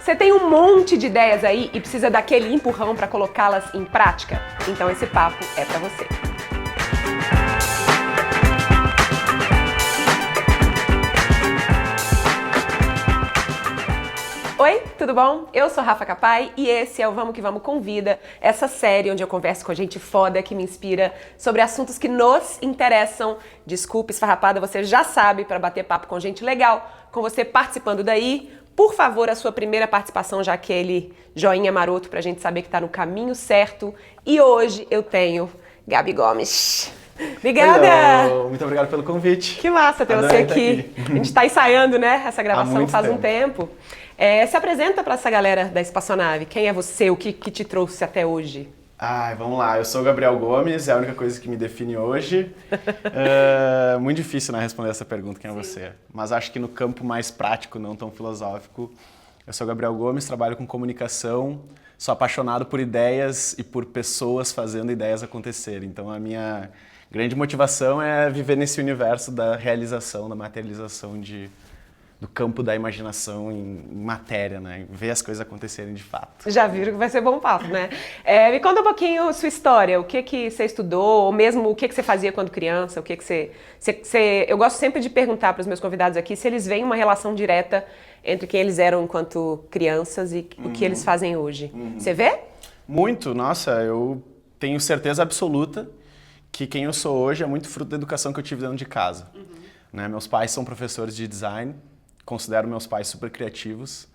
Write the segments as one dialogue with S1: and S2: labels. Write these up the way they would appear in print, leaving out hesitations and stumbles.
S1: Você tem um monte de ideias aí e precisa daquele empurrão para colocá-las em prática? Então esse papo é para você. Oi, tudo bom? Eu sou Rafa Capai e esse é o Vamos Que Vamos Convida, essa série onde eu converso com gente foda que me inspira sobre assuntos que nos interessam. Desculpa, esfarrapada, você já sabe, para bater papo com gente legal, com você participando daí. Por favor, a sua primeira participação, já aquele joinha maroto pra gente saber que tá no caminho certo. E hoje eu tenho Gabi Gomes. Obrigada!
S2: Hello. Muito obrigado pelo convite.
S1: Que massa ter você aqui. A gente tá ensaiando, né, essa gravação faz um tempo. Se apresenta para essa galera da Espaçonave. Quem é você? O que te trouxe até hoje?
S2: Vamos lá. Eu sou o Gabriel Gomes, é a única coisa que me define hoje. Muito difícil, né, responder essa pergunta, quem é você. Mas acho que no campo mais prático, não tão filosófico, eu sou o Gabriel Gomes, trabalho com comunicação, sou apaixonado por ideias e por pessoas fazendo ideias acontecerem. Então a minha grande motivação é viver nesse universo da realização, da materialização do campo da imaginação em matéria, né? Ver as coisas acontecerem de fato.
S1: Já viram que vai ser bom papo, né? Me conta um pouquinho sua história, o que você estudou, ou mesmo o que você fazia quando criança, o que você... Eu gosto sempre de perguntar para os meus convidados aqui se eles veem uma relação direta entre quem eles eram enquanto crianças e o que eles fazem hoje. Você vê?
S2: Muito, nossa, eu tenho certeza absoluta que quem eu sou hoje é muito fruto da educação que eu tive dentro de casa. Né? Meus pais são professores de design, considero meus pais super criativos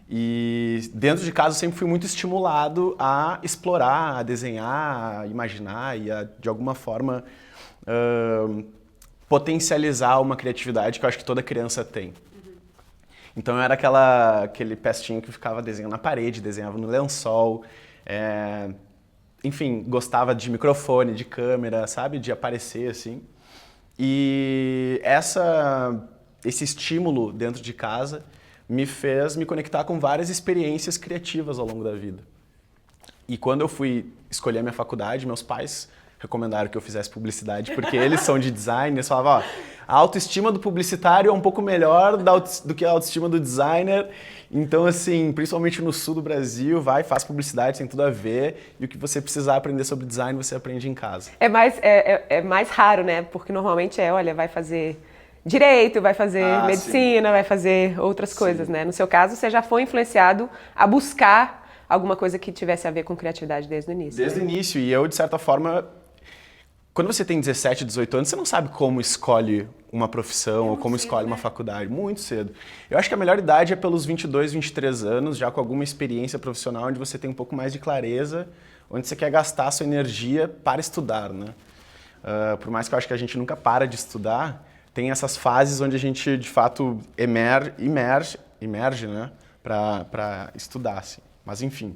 S2: e dentro de casa eu sempre fui muito estimulado a explorar, a desenhar, a imaginar e a, de alguma forma, potencializar uma criatividade que eu acho que toda criança tem. Então eu era aquele pestinho que ficava desenhando na parede, desenhava no lençol, enfim, gostava de microfone, de câmera, sabe, de aparecer assim. E esse estímulo dentro de casa me fez me conectar com várias experiências criativas ao longo da vida. E quando eu fui escolher a minha faculdade, meus pais recomendaram que eu fizesse publicidade, porque eles são de design, eles falavam, ó, a autoestima do publicitário é um pouco melhor do que a autoestima do designer, então assim, principalmente no sul do Brasil, faz publicidade, tem tudo a ver, e o que você precisar aprender sobre design, você aprende em casa.
S1: É mais raro, né? Porque normalmente vai fazer direito, vai fazer medicina, sim, vai fazer outras coisas, né? No seu caso, você já foi influenciado a buscar alguma coisa que tivesse a ver com criatividade desde o início.
S2: Desde o início, e eu, de certa forma, quando você tem 17, 18 anos, você não sabe como escolhe uma profissão ou como escolhe uma faculdade, muito cedo. Eu acho que a melhor idade é pelos 22, 23 anos, já com alguma experiência profissional, onde você tem um pouco mais de clareza, onde você quer gastar a sua energia para estudar, né? Por mais que eu acho que a gente nunca para de estudar, tem essas fases onde a gente, de fato, emerge, né, para estudar, assim. Mas, enfim.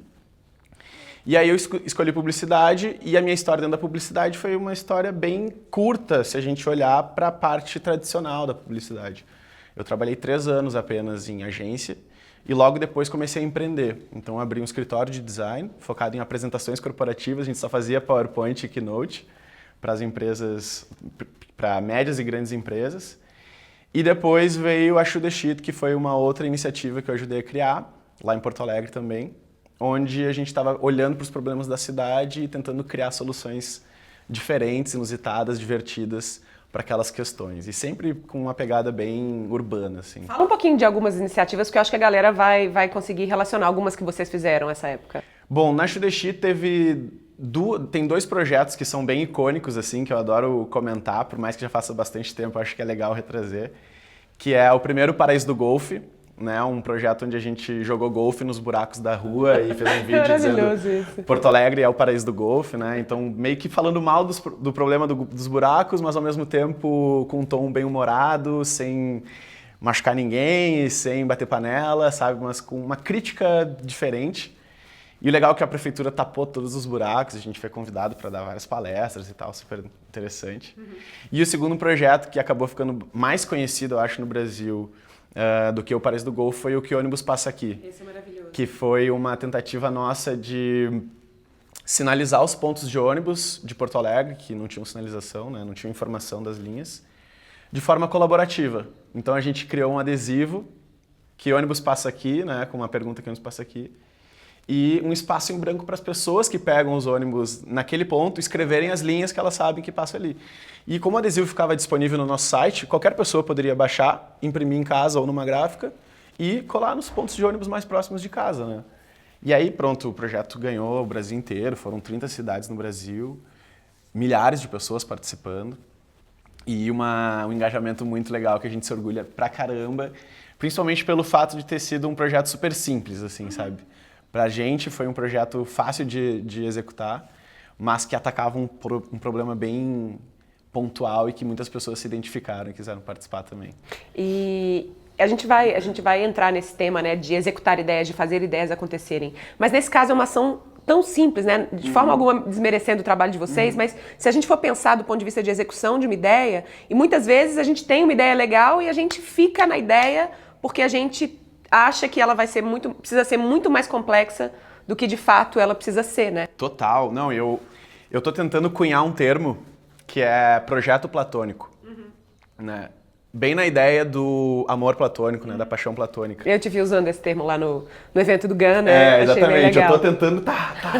S2: E aí eu escolhi publicidade e a minha história dentro da publicidade foi uma história bem curta, se a gente olhar para a parte tradicional da publicidade. Eu trabalhei 3 anos apenas em agência e logo depois comecei a empreender. Então, abri um escritório de design focado em apresentações corporativas, a gente só fazia PowerPoint e Keynote para as empresas, para médias e grandes empresas. E depois veio a Shoot the Shit, que foi uma outra iniciativa que eu ajudei a criar, lá em Porto Alegre também, onde a gente estava olhando para os problemas da cidade e tentando criar soluções diferentes, inusitadas, divertidas para aquelas questões. E sempre com uma pegada bem urbana, assim.
S1: Fala um pouquinho de algumas iniciativas, que eu acho que a galera vai conseguir relacionar algumas que vocês fizeram nessa época.
S2: Bom, na Shoot the Shit tem 2 projetos que são bem icônicos, assim, que eu adoro comentar, por mais que já faça bastante tempo, eu acho que é legal retrazer, que é o primeiro Paraíso do Golfe, né, um projeto onde a gente jogou golfe nos buracos da rua e fez um vídeo dizendo Porto Alegre é o paraíso do golfe, né? Então meio que falando mal do problema dos buracos, mas ao mesmo tempo com um tom bem humorado, sem machucar ninguém, sem bater panela, sabe? Mas com uma crítica diferente. E o legal é que a prefeitura tapou todos os buracos, a gente foi convidado para dar várias palestras e tal, super interessante. E o segundo projeto, que acabou ficando mais conhecido, eu acho, no Brasil, do que o Paraíso do Golfe, foi o Que Ônibus Passa Aqui.
S1: Esse é maravilhoso.
S2: Que foi uma tentativa nossa de sinalizar os pontos de ônibus de Porto Alegre, que não tinham sinalização, né, não tinham informação das linhas, de forma colaborativa. Então a gente criou um adesivo que ônibus passa aqui, né, com uma pergunta que ônibus passa aqui, e um espaço em branco para as pessoas que pegam os ônibus naquele ponto escreverem as linhas que elas sabem que passam ali. E como o adesivo ficava disponível no nosso site, qualquer pessoa poderia baixar, imprimir em casa ou numa gráfica e colar nos pontos de ônibus mais próximos de casa, né? E aí, pronto, o projeto ganhou o Brasil inteiro, foram 30 cidades no Brasil, milhares de pessoas participando e um engajamento muito legal que a gente se orgulha pra caramba, principalmente pelo fato de ter sido um projeto super simples, assim, sabe? Pra gente foi um projeto fácil de executar, mas que atacava um problema bem pontual e que muitas pessoas se identificaram e quiseram participar também.
S1: E a gente vai entrar nesse tema, né, de executar ideias, de fazer ideias acontecerem. Mas nesse caso é uma ação tão simples, né? De forma alguma desmerecendo o trabalho de vocês, mas se a gente for pensar do ponto de vista de execução de uma ideia, e muitas vezes a gente tem uma ideia legal e a gente fica na ideia porque a gente acha que ela precisa ser muito mais complexa do que de fato ela precisa ser, né?
S2: Total. Não, eu tô tentando cunhar um termo que é projeto platônico, né? Bem na ideia do amor platônico, né? Da paixão platônica.
S1: Eu te vi usando esse termo lá no evento do Gana.
S2: Exatamente. Eu tô tentando,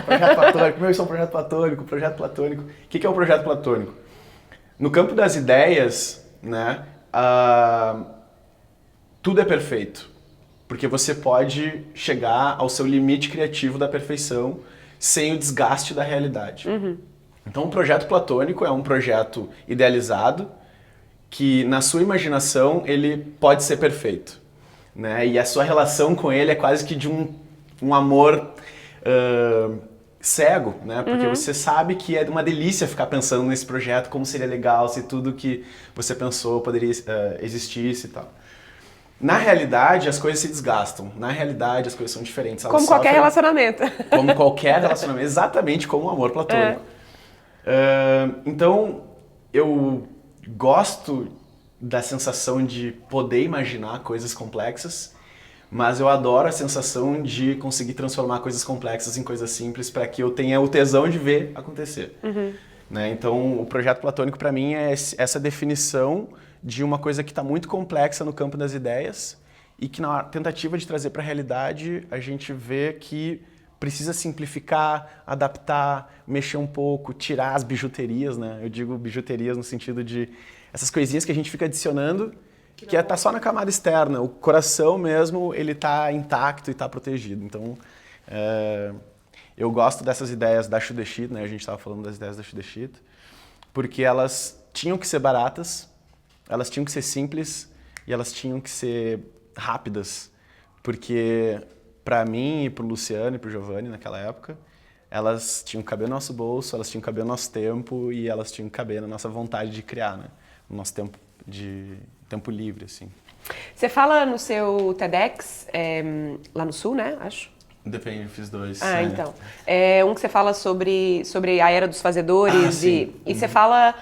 S2: projeto platônico, isso é um projeto platônico, projeto platônico. O que é um projeto platônico? No campo das ideias, né? Tudo é perfeito. Porque você pode chegar ao seu limite criativo da perfeição sem o desgaste da realidade. Então, um projeto platônico é um projeto idealizado que, na sua imaginação, ele pode ser perfeito, né? E a sua relação com ele é quase que de um amor cego, né? Porque você sabe que é uma delícia ficar pensando nesse projeto, como seria legal se tudo que você pensou poderia existisse e tal. Na realidade, as coisas se desgastam. Na realidade, as coisas são diferentes. Elas
S1: como qualquer relacionamento.
S2: Como qualquer relacionamento. Exatamente como o amor platônico. Então, eu gosto da sensação de poder imaginar coisas complexas, mas eu adoro a sensação de conseguir transformar coisas complexas em coisas simples para que eu tenha o tesão de ver acontecer. Né? Então, o projeto platônico, para mim, é essa definição de uma coisa que está muito complexa no campo das ideias e que na tentativa de trazer para a realidade a gente vê que precisa simplificar, adaptar, mexer um pouco, tirar as bijuterias, né? Eu digo bijuterias no sentido de essas coisinhas que a gente fica adicionando que tá só na camada externa. O coração mesmo, ele tá intacto e tá protegido. Então, eu gosto dessas ideias da Shoot the Shit, né? A gente estava falando das ideias da Shoot the Shit, porque elas tinham que ser baratas, elas tinham que ser simples e elas tinham que ser rápidas, porque para mim e pro Luciano e pro Giovanni naquela época, elas tinham que caber no nosso bolso, elas tinham que caber no nosso tempo e elas tinham que caber na nossa vontade de criar, né? No nosso tempo livre, assim.
S1: Você fala no seu TEDx, lá no Sul, né? Acho.
S2: Depende, eu fiz 2.
S1: Então. Um que você fala sobre a era dos fazedores e você fala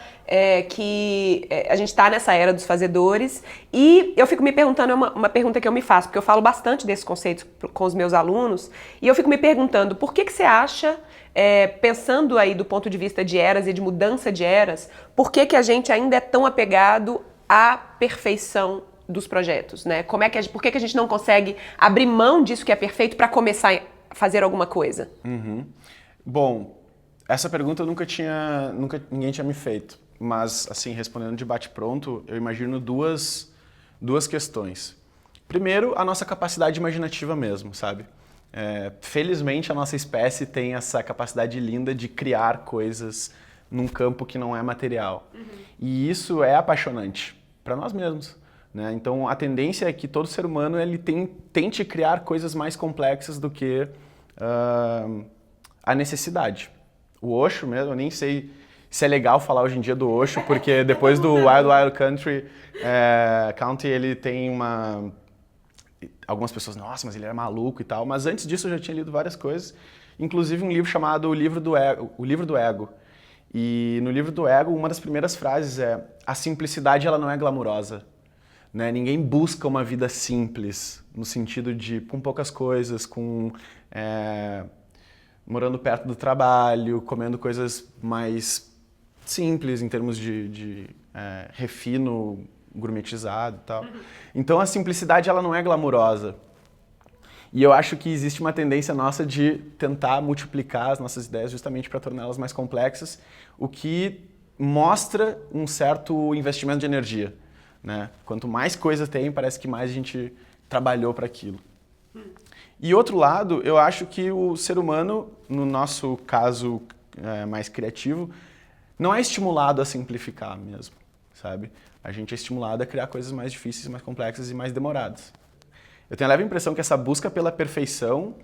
S1: que a gente está nessa era dos fazedores e eu fico me perguntando, é uma pergunta que eu me faço, porque eu falo bastante desses conceitos com os meus alunos e eu fico me perguntando por que você acha, pensando aí do ponto de vista de eras e de mudança de eras, por que a gente ainda é tão apegado à perfeição dos projetos, né? Por que a gente não consegue abrir mão disso que é perfeito para começar a fazer alguma coisa?
S2: Bom, essa pergunta ninguém tinha me feito, mas assim, respondendo de bate-pronto, eu imagino duas questões. Primeiro, a nossa capacidade imaginativa mesmo, sabe? Felizmente a nossa espécie tem essa capacidade linda de criar coisas num campo que não é material. E isso é apaixonante para nós mesmos. Né? Então, a tendência é que todo ser humano ele tente criar coisas mais complexas do que a necessidade. O Osho mesmo, eu nem sei se é legal falar hoje em dia do Osho, porque depois do Wild Wild Country, ele tem uma... Algumas pessoas, nossa, mas ele era maluco e tal. Mas antes disso eu já tinha lido várias coisas, inclusive um livro chamado O Livro do Ego. E no Livro do Ego, uma das primeiras frases é: a simplicidade ela não é glamurosa. Né? Ninguém busca uma vida simples, no sentido de com poucas coisas, morando perto do trabalho, comendo coisas mais simples em termos de refino gourmetizado e tal. Então a simplicidade ela não é glamurosa. E eu acho que existe uma tendência nossa de tentar multiplicar as nossas ideias justamente para torná-las mais complexas, o que mostra um certo investimento de energia, né? Quanto mais coisa tem, parece que mais a gente trabalhou para aquilo. E outro lado, eu acho que o ser humano, no nosso caso mais criativo, não é estimulado a simplificar mesmo, sabe? A gente é estimulado a criar coisas mais difíceis, mais complexas e mais demoradas. Eu tenho a leve impressão que essa busca pela perfeição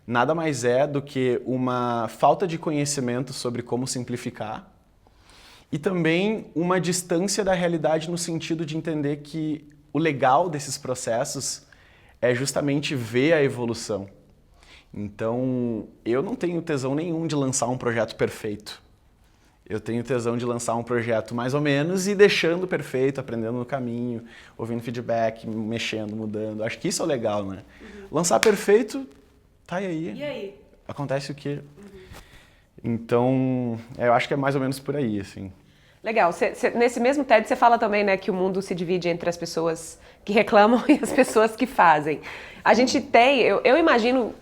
S2: nada mais é do que uma falta de conhecimento sobre como simplificar e também uma distância da realidade no sentido de entender que o legal desses processos é justamente ver a evolução. Então, eu não tenho tesão nenhum de lançar um projeto perfeito. Eu tenho tesão de lançar um projeto mais ou menos e deixando perfeito, aprendendo no caminho, ouvindo feedback, mexendo, mudando. Acho que isso é o legal, né? Lançar perfeito, tá aí.
S1: E aí?
S2: Acontece o quê? Então, eu acho que é mais ou menos por aí, assim.
S1: Legal. Nesse mesmo TED você fala também, né, que o mundo se divide entre as pessoas que reclamam e as pessoas que fazem. A gente tem, eu imagino,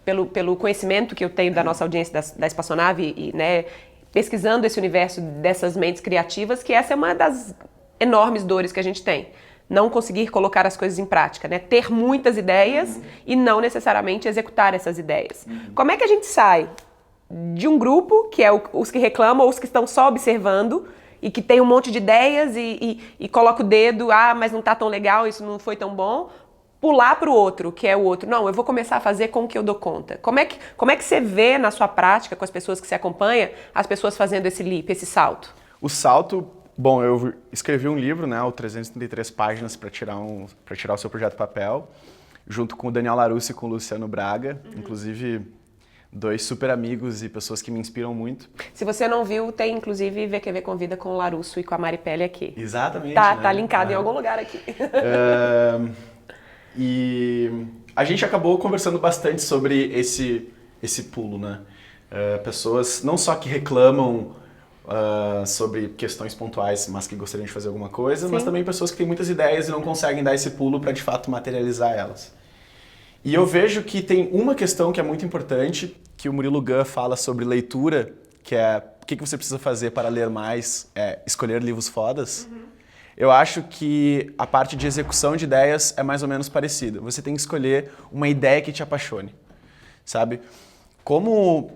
S1: pelo conhecimento que eu tenho da nossa audiência da Espaçonave e, né, pesquisando esse universo dessas mentes criativas, que essa é uma das enormes dores que a gente tem. Não conseguir colocar as coisas em prática, né? Ter muitas ideias e não necessariamente executar essas ideias. Como é que a gente sai de um grupo, que é os que reclamam ou os que estão só observando e que tem um monte de ideias e coloca o dedo, mas não tá tão legal, isso não foi tão bom, pular para o outro, que é o outro. Não, eu vou começar a fazer com o que eu dou conta. Como é que você vê na sua prática, com as pessoas que você acompanha, as pessoas fazendo esse leap, esse salto?
S2: O salto, bom, eu escrevi um livro, né, o 333 páginas para tirar o seu projeto papel, junto com o Daniel Larusso e com o Luciano Braga, inclusive 2 super amigos e pessoas que me inspiram muito.
S1: Se você não viu, tem inclusive VQV Convida com o Larusso e com a Maripelli aqui.
S2: Exatamente.
S1: Tá,
S2: né?
S1: tá linkado em algum lugar aqui.
S2: E a gente acabou conversando bastante sobre esse pulo, né? Pessoas não só que reclamam sobre questões pontuais, mas que gostariam de fazer alguma coisa, mas também pessoas que têm muitas ideias e não conseguem dar esse pulo para de fato materializar elas. E eu vejo que tem uma questão que é muito importante, que o Murilo Gun fala sobre leitura, que é o que você precisa fazer para ler mais, escolher livros fodas. Eu acho que a parte de execução de ideias é mais ou menos parecida. Você tem que escolher uma ideia que te apaixone, sabe? Como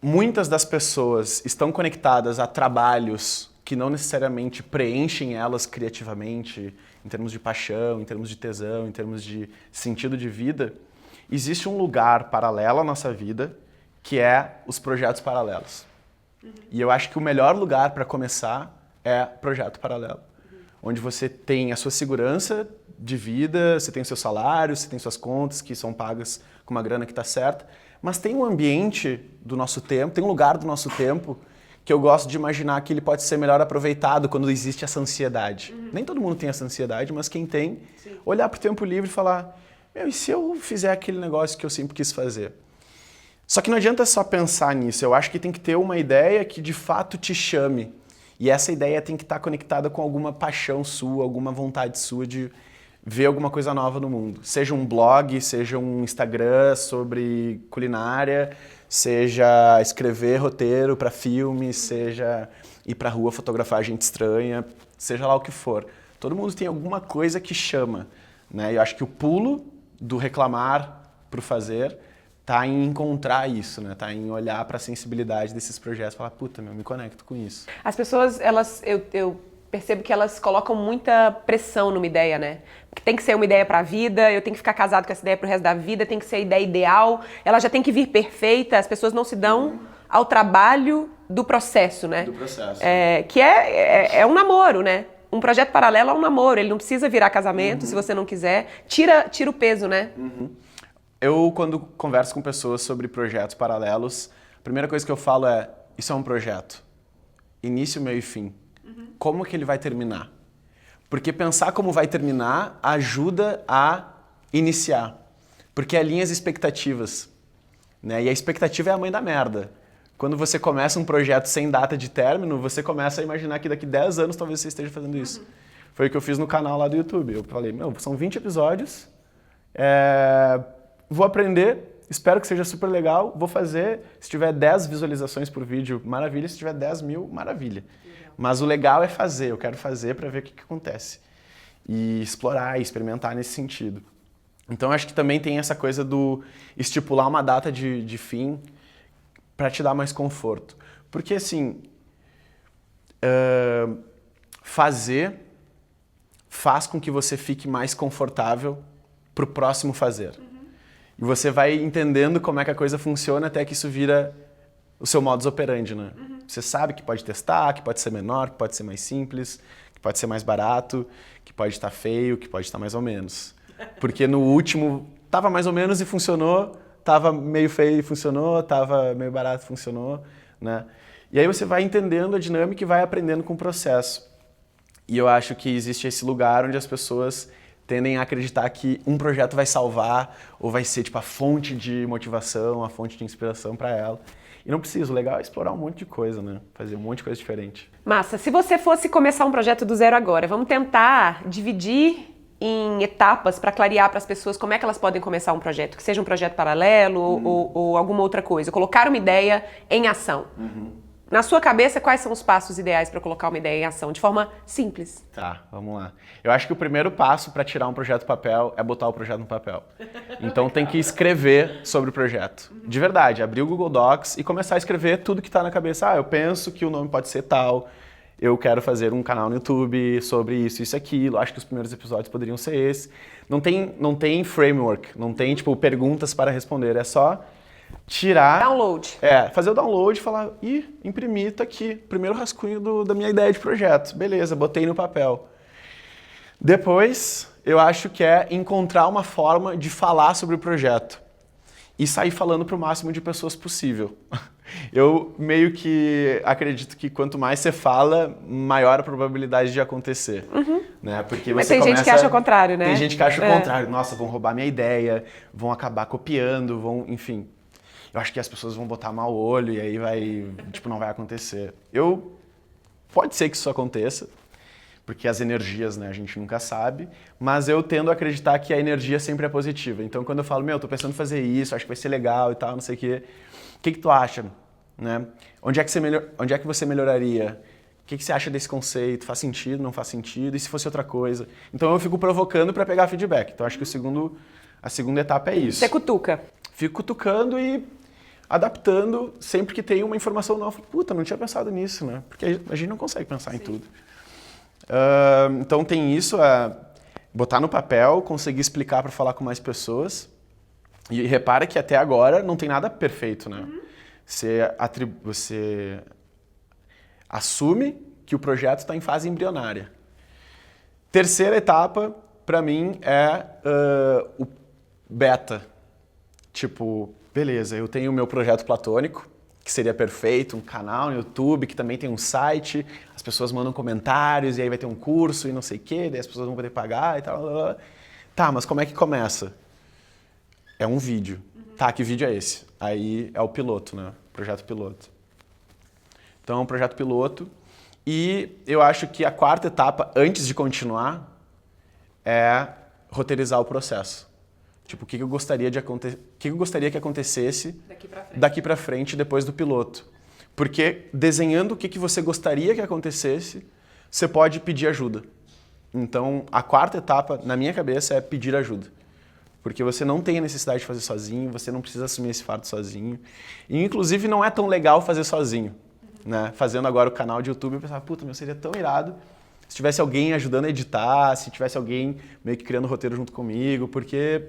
S2: muitas das pessoas estão conectadas a trabalhos que não necessariamente preenchem elas criativamente, em termos de paixão, em termos de tesão, em termos de sentido de vida, existe um lugar paralelo à nossa vida, que é os projetos paralelos. E eu acho que o melhor lugar para começar é projeto paralelo. Onde você tem a sua segurança de vida, você tem o seu salário, você tem suas contas que são pagas com uma grana que está certa, mas tem um ambiente do nosso tempo, tem um lugar do nosso tempo que eu gosto de imaginar que ele pode ser melhor aproveitado quando existe essa ansiedade. Nem todo mundo tem essa ansiedade, mas quem tem, olhar para o tempo livre e falar, e se eu fizer aquele negócio que eu sempre quis fazer? Só que não adianta só pensar nisso, eu acho que tem que ter uma ideia que de fato te chame. E essa ideia tem que estar conectada com alguma paixão sua, alguma vontade sua de ver alguma coisa nova no mundo. Seja um blog, seja um Instagram sobre culinária, seja escrever roteiro para filmes, seja ir para a rua fotografar gente estranha, seja lá o que for. Todo mundo tem alguma coisa que chama, né? Eu acho que o pulo do reclamar para o fazer tá em encontrar isso, né? Tá em olhar para a sensibilidade desses projetos e falar, puta, me conecto com isso.
S1: As pessoas, eu percebo que elas colocam muita pressão numa ideia, né? Porque tem que ser uma ideia para a vida, eu tenho que ficar casado com essa ideia pro resto da vida, tem que ser a ideia ideal, ela já tem que vir perfeita, as pessoas não se dão ao trabalho do processo, né?
S2: Do processo.
S1: Que é um namoro, né? Um projeto paralelo é um namoro, ele não precisa virar casamento se você não quiser. Tira o peso, né?
S2: Eu, quando converso com pessoas sobre projetos paralelos, a primeira coisa que eu falo é, isso é um projeto. Início, meio e fim. Como que ele vai terminar? Porque pensar como vai terminar ajuda a iniciar. Porque alinha as expectativas, né? E a expectativa é a mãe da merda. Quando você começa um projeto sem data de término, você começa a imaginar que daqui 10 anos talvez você esteja fazendo isso. Foi o que eu fiz no canal lá do YouTube. Eu falei, são 20 episódios, vou aprender, espero que seja super legal, vou fazer. Se tiver 10 visualizações por vídeo, maravilha. Se tiver 10 mil, maravilha. Mas o legal é fazer, eu quero fazer para ver o que acontece. E explorar, e experimentar nesse sentido. Então, acho que também tem essa coisa do estipular uma data de fim para te dar mais conforto. Porque, assim, fazer faz com que você fique mais confortável para o próximo fazer. E você vai entendendo como é que a coisa funciona até que isso vira o seu modus operandi, né? Você sabe que pode testar, que pode ser menor, que pode ser mais simples, que pode ser mais barato, que pode estar feio, que pode estar mais ou menos. Porque no último tava mais ou menos e funcionou, tava meio feio e funcionou, tava meio barato e funcionou, né? E aí você vai entendendo a dinâmica e vai aprendendo com o processo. E eu acho que existe esse lugar onde as pessoas tendem a acreditar que um projeto vai salvar ou vai ser tipo a fonte de motivação, a fonte de inspiração para ela. E não precisa, o legal é explorar um monte de coisa, né? Fazer um monte de coisa diferente.
S1: Massa, se você fosse começar um projeto do zero agora, vamos tentar dividir em etapas para clarear para as pessoas como é que elas podem começar um projeto, que seja um projeto paralelo ou alguma outra coisa. Colocar uma ideia em ação. Na sua cabeça, quais são os passos ideais para colocar uma ideia em ação, de forma simples?
S2: Tá, vamos lá. Eu acho que o primeiro passo para tirar um projeto do papel é botar o projeto no papel. Então tem que escrever sobre o projeto. De verdade, abrir o Google Docs e começar a escrever tudo que está na cabeça. Eu penso que o nome pode ser tal, eu quero fazer um canal no YouTube sobre isso, isso e aquilo, acho que os primeiros episódios poderiam ser esse. Não tem framework, não tem tipo perguntas para responder, é só tirar...
S1: Download.
S2: Fazer o download e falar, imprimir, tá aqui, primeiro rascunho da minha ideia de projeto. Beleza, botei no papel. Depois, eu acho que é encontrar uma forma de falar sobre o projeto e sair falando para o máximo de pessoas possível. Eu meio que acredito que quanto mais você fala, maior a probabilidade de acontecer. Né? Porque
S1: Mas tem gente que acha o contrário, né?
S2: Tem gente que acha o contrário. Nossa, vão roubar minha ideia, vão acabar copiando, enfim. Eu acho que as pessoas vão botar mau olho e aí não vai acontecer. Pode ser que isso aconteça, porque as energias, né, a gente nunca sabe, mas eu tendo a acreditar que a energia sempre é positiva. Então, quando eu falo, tô pensando em fazer isso, acho que vai ser legal e tal, não sei o quê, o que tu acha? Né? Onde é que você melhoraria? O que você acha desse conceito? Faz sentido, não faz sentido? E se fosse outra coisa? Então, eu fico provocando para pegar feedback. Então, acho que a segunda etapa é isso.
S1: Você cutuca.
S2: Fico cutucando e adaptando sempre que tem uma informação nova. Puta, não tinha pensado nisso, né? Porque a gente não consegue pensar em tudo. Então tem isso, botar no papel, conseguir explicar para falar com mais pessoas. E repara que até agora não tem nada perfeito, né? Você assume que o projeto está em fase embrionária. Terceira etapa, para mim, é o beta. Tipo, beleza, eu tenho o meu projeto platônico, que seria perfeito, um canal no YouTube, que também tem um site, as pessoas mandam comentários, e aí vai ter um curso e não sei o quê, daí as pessoas vão poder pagar e tal. Tá, mas como é que começa? É um vídeo. Tá, que vídeo é esse? Aí é o piloto, né? Projeto piloto. Então, é um projeto piloto. E eu acho que a quarta etapa, antes de continuar, é roteirizar o processo. Tipo, o que eu gostaria que acontecesse daqui pra frente depois do piloto. Porque desenhando o que você gostaria que acontecesse, você pode pedir ajuda. Então, a quarta etapa, na minha cabeça, é pedir ajuda. Porque você não tem a necessidade de fazer sozinho, você não precisa assumir esse fardo sozinho. E, inclusive, não é tão legal fazer sozinho. Né? Fazendo agora o canal de YouTube, eu pensava, puta, seria tão irado se tivesse alguém ajudando a editar, se tivesse alguém meio que criando roteiro junto comigo, porque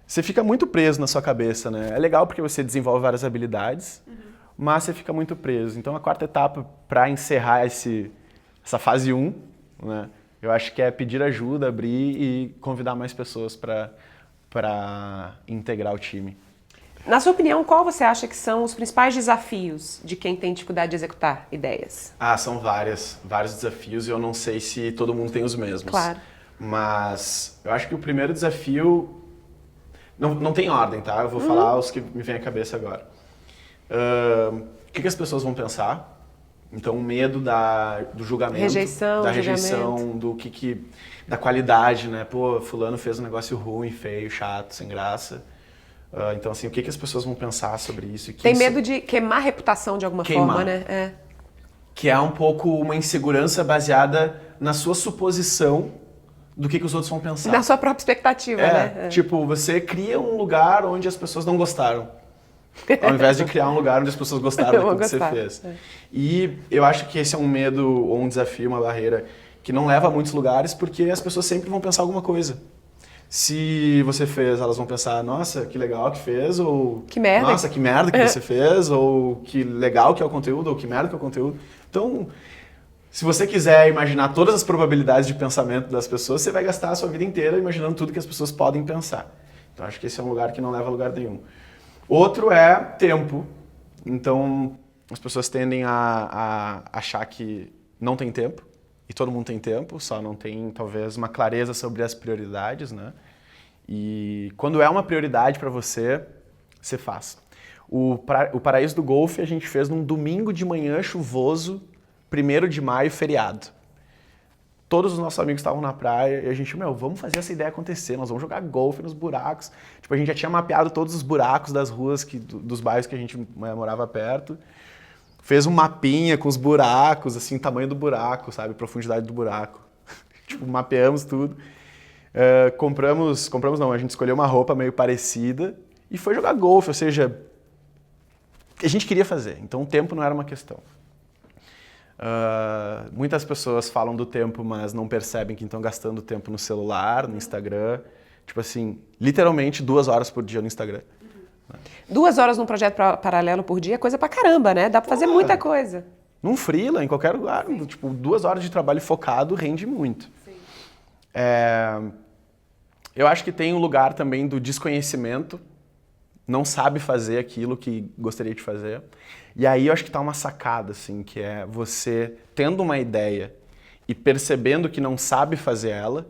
S2: você fica muito preso na sua cabeça, né? É legal porque você desenvolve várias habilidades, mas você fica muito preso. Então, a quarta etapa, para encerrar essa fase 1, né, eu acho que é pedir ajuda, abrir e convidar mais pessoas para integrar o time.
S1: Na sua opinião, qual você acha que são os principais desafios de quem tem dificuldade de executar ideias?
S2: São vários desafios e eu não sei se todo mundo tem os mesmos.
S1: Claro.
S2: Mas eu acho que o primeiro desafio... Não tem ordem, tá? Eu vou falar os que me vêm à cabeça agora. O que as pessoas vão pensar? Então, o medo do julgamento,
S1: Rejeição,
S2: da
S1: julgamento.
S2: rejeição, da qualidade, né? Pô, fulano fez um negócio ruim, feio, chato, sem graça. Então, assim, o que as pessoas vão pensar sobre isso?
S1: Tem medo de queimar a reputação de alguma forma, né?
S2: Que é um pouco uma insegurança baseada na sua suposição do que os outros vão pensar.
S1: Na sua própria expectativa, né?
S2: Tipo, você cria um lugar onde as pessoas não gostaram. Ao invés de criar um lugar onde as pessoas gostaram daquilo que você fez. E eu acho que esse é um medo, ou um desafio, uma barreira, que não leva a muitos lugares, porque as pessoas sempre vão pensar alguma coisa. Se você fez, elas vão pensar, nossa, que legal que fez, ou...
S1: Que merda.
S2: Nossa, que merda que você fez, ou que legal que é o conteúdo, ou que merda que é o conteúdo. Então, se você quiser imaginar todas as probabilidades de pensamento das pessoas, você vai gastar a sua vida inteira imaginando tudo que as pessoas podem pensar. Então, acho que esse é um lugar que não leva a lugar nenhum. Outro é tempo. Então, as pessoas tendem a achar que não tem tempo, e todo mundo tem tempo, só não tem, talvez, uma clareza sobre as prioridades, né? E quando é uma prioridade para você, você faz. O Paraíso do Golfe a gente fez num domingo de manhã chuvoso, 1º de maio, feriado. Todos os nossos amigos estavam na praia e a gente, vamos fazer essa ideia acontecer, nós vamos jogar golfe nos buracos. Tipo, a gente já tinha mapeado todos os buracos das ruas, dos bairros que a gente morava perto. Fez um mapinha com os buracos, assim, tamanho do buraco, sabe? Profundidade do buraco. Tipo, mapeamos tudo. Compramos não, a gente escolheu uma roupa meio parecida e foi jogar golfe, ou seja, a gente queria fazer, então o tempo não era uma questão. Muitas pessoas falam do tempo, mas não percebem que estão gastando tempo no celular, no Instagram. Tipo assim, literalmente 2 horas por dia no Instagram.
S1: 2 horas num projeto paralelo por dia é coisa pra caramba, né? Dá pra fazer muita coisa.
S2: Num freela, em qualquer lugar. Tipo, 2 horas de trabalho focado rende muito. Sim. Eu acho que tem um lugar também do desconhecimento. Não sabe fazer aquilo que gostaria de fazer. E aí eu acho que tá uma sacada, assim, que é você tendo uma ideia e percebendo que não sabe fazer ela,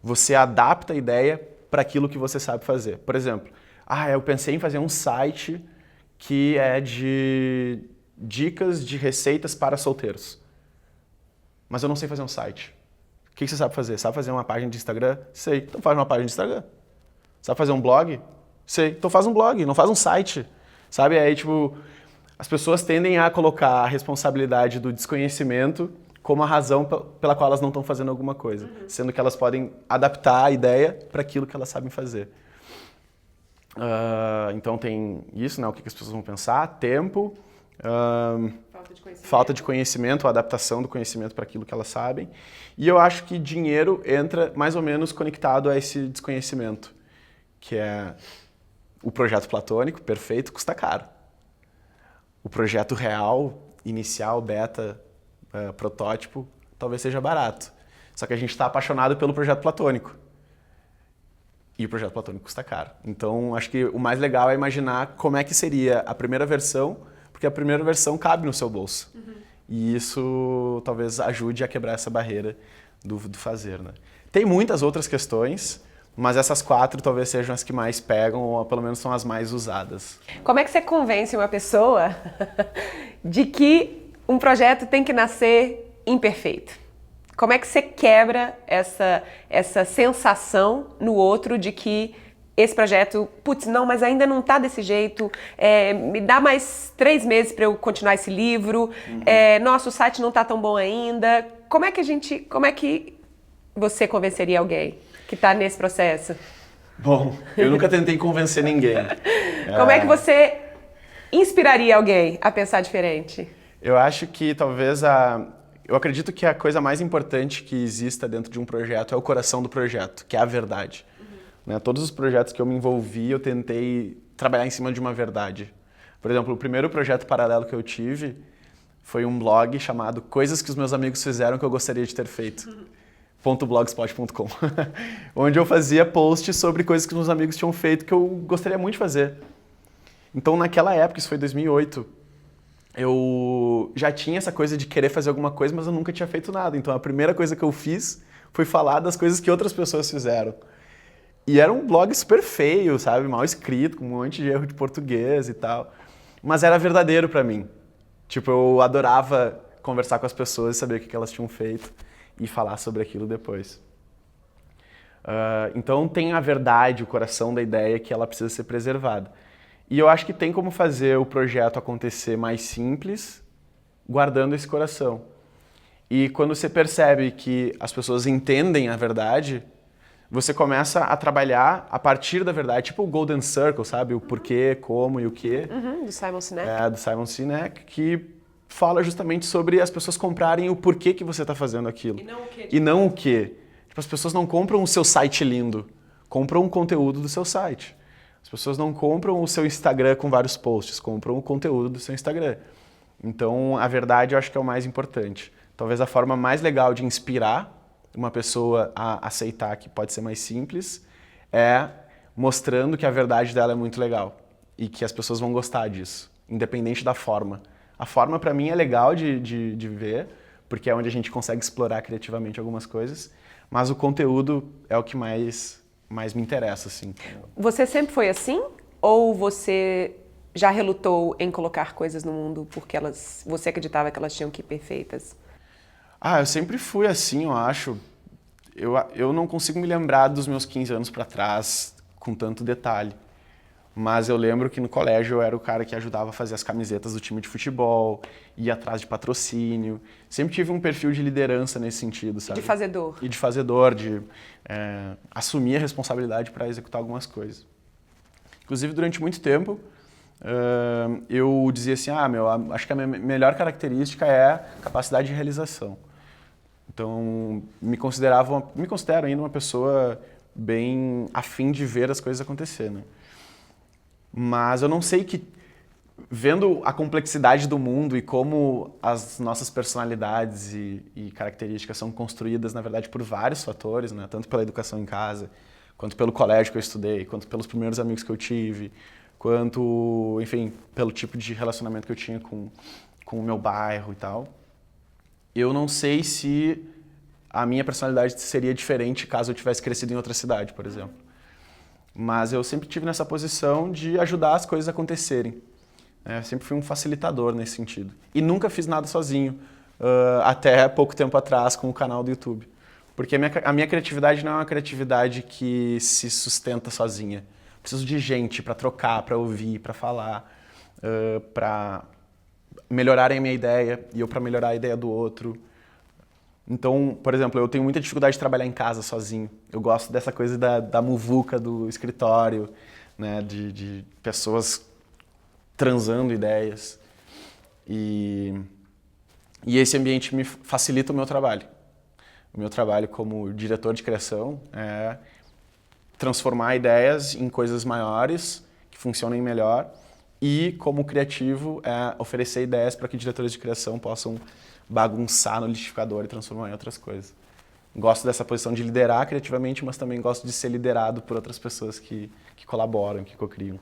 S2: você adapta a ideia para aquilo que você sabe fazer. Por exemplo, eu pensei em fazer um site que é de dicas de receitas para solteiros. Mas eu não sei fazer um site. O que você sabe fazer? Sabe fazer uma página de Instagram? Sei. Então faz uma página de Instagram. Sabe fazer um blog? Sei. Então faz um blog, não faz um site. Sabe? Aí, tipo, as pessoas tendem a colocar a responsabilidade do desconhecimento como a razão pela qual elas não estão fazendo alguma coisa. Sendo que elas podem adaptar a ideia para aquilo que elas sabem fazer. Então tem isso, né? O que as pessoas vão pensar, tempo, falta de conhecimento, a adaptação do conhecimento para aquilo que elas sabem. E eu acho que dinheiro entra mais ou menos conectado a esse desconhecimento, que é o projeto platônico, perfeito, custa caro. O projeto real, inicial, beta, protótipo, talvez seja barato. Só que a gente está apaixonado pelo projeto platônico. E o projeto platônico custa caro. Então, acho que o mais legal é imaginar como é que seria a primeira versão, porque a primeira versão cabe no seu bolso. E isso talvez ajude a quebrar essa barreira do fazer, né? Tem muitas outras questões, mas essas 4 talvez sejam as que mais pegam, ou pelo menos são as mais usadas.
S1: Como é que você convence uma pessoa de que um projeto tem que nascer imperfeito? Como é que você quebra essa sensação no outro de que esse projeto, não, mas ainda não tá desse jeito, me dá mais 3 meses para eu continuar esse livro, nossa, o site não tá tão bom ainda. Como é que você convenceria alguém que tá nesse processo?
S2: Bom, eu nunca tentei convencer ninguém.
S1: Como é que você inspiraria alguém a pensar diferente?
S2: Eu acho que talvez eu acredito que a coisa mais importante que exista dentro de um projeto é o coração do projeto, que é a verdade. Né? Todos os projetos que eu me envolvi, eu tentei trabalhar em cima de uma verdade. Por exemplo, o primeiro projeto paralelo que eu tive foi um blog chamado Coisas que os meus amigos fizeram que eu gostaria de ter feito. .blogspot.com onde eu fazia posts sobre coisas que meus amigos tinham feito que eu gostaria muito de fazer. Então, naquela época, isso foi 2008, eu já tinha essa coisa de querer fazer alguma coisa, mas eu nunca tinha feito nada. Então, a primeira coisa que eu fiz foi falar das coisas que outras pessoas fizeram. E era um blog super feio, sabe? Mal escrito, com um monte de erro de português e tal. Mas era verdadeiro pra mim. Tipo, eu adorava conversar com as pessoas e saber o que elas tinham feito e falar sobre aquilo depois. Então tem a verdade, o coração da ideia que ela precisa ser preservada. E eu acho que tem como fazer o projeto acontecer mais simples, guardando esse coração. E quando você percebe que as pessoas entendem a verdade, você começa a trabalhar a partir da verdade, tipo o Golden Circle, sabe? O porquê, como e o quê.
S1: Do Simon Sinek.
S2: Do Simon Sinek, que fala justamente sobre as pessoas comprarem o porquê que você está fazendo aquilo.
S1: E não o quê.
S2: E não o quê. Tipo, as pessoas não compram o seu site lindo, compram o conteúdo do seu site. As pessoas não compram o seu Instagram com vários posts, compram o conteúdo do seu Instagram. Então, a verdade eu acho que é o mais importante. Talvez a forma mais legal de inspirar uma pessoa a aceitar que pode ser mais simples é mostrando que a verdade dela é muito legal e que as pessoas vão gostar disso, independente da forma. A forma, para mim, é legal de ver, porque é onde a gente consegue explorar criativamente algumas coisas, mas o conteúdo é o que mais me interessa, assim.
S1: Você sempre foi assim? Ou você já relutou em colocar coisas no mundo porque você acreditava que elas tinham que ir perfeitas?
S2: Eu sempre fui assim, eu acho. Eu não consigo me lembrar dos meus 15 anos para trás com tanto detalhe. Mas eu lembro que no colégio eu era o cara que ajudava a fazer as camisetas do time de futebol, ia atrás de patrocínio. Sempre tive um perfil de liderança nesse sentido, sabe?
S1: De fazedor.
S2: E de fazedor, de assumir a responsabilidade para executar algumas coisas. Inclusive, durante muito tempo, eu dizia assim, acho que a minha melhor característica é a capacidade de realização. Então, me considero ainda uma pessoa bem afim de ver as coisas acontecer, né? Mas eu não sei que, vendo a complexidade do mundo e como as nossas personalidades e características são construídas, na verdade, por vários fatores, né? Tanto pela educação em casa, quanto pelo colégio que eu estudei, quanto pelos primeiros amigos que eu tive, quanto, enfim, pelo tipo de relacionamento que eu tinha com o meu bairro e tal. Eu não sei se a minha personalidade seria diferente caso eu tivesse crescido em outra cidade, por exemplo. Mas eu sempre tive nessa posição de ajudar as coisas a acontecerem. Eu sempre fui um facilitador nesse sentido. E nunca fiz nada sozinho, até pouco tempo atrás com o canal do YouTube. Porque a minha criatividade não é uma criatividade que se sustenta sozinha. Preciso de gente para trocar, para ouvir, para falar, para melhorarem a minha ideia e eu para melhorar a ideia do outro. Então, por exemplo, eu tenho muita dificuldade de trabalhar em casa sozinho. Eu gosto dessa coisa da muvuca do escritório, né, de pessoas transando ideias. E esse ambiente me facilita o meu trabalho. O meu trabalho como diretor de criação é transformar ideias em coisas maiores, que funcionem melhor, e como criativo é oferecer ideias para que diretores de criação possam bagunçar no liquidificador e transformar em outras coisas. Gosto dessa posição de liderar criativamente, mas também gosto de ser liderado por outras pessoas que colaboram, que co-criam.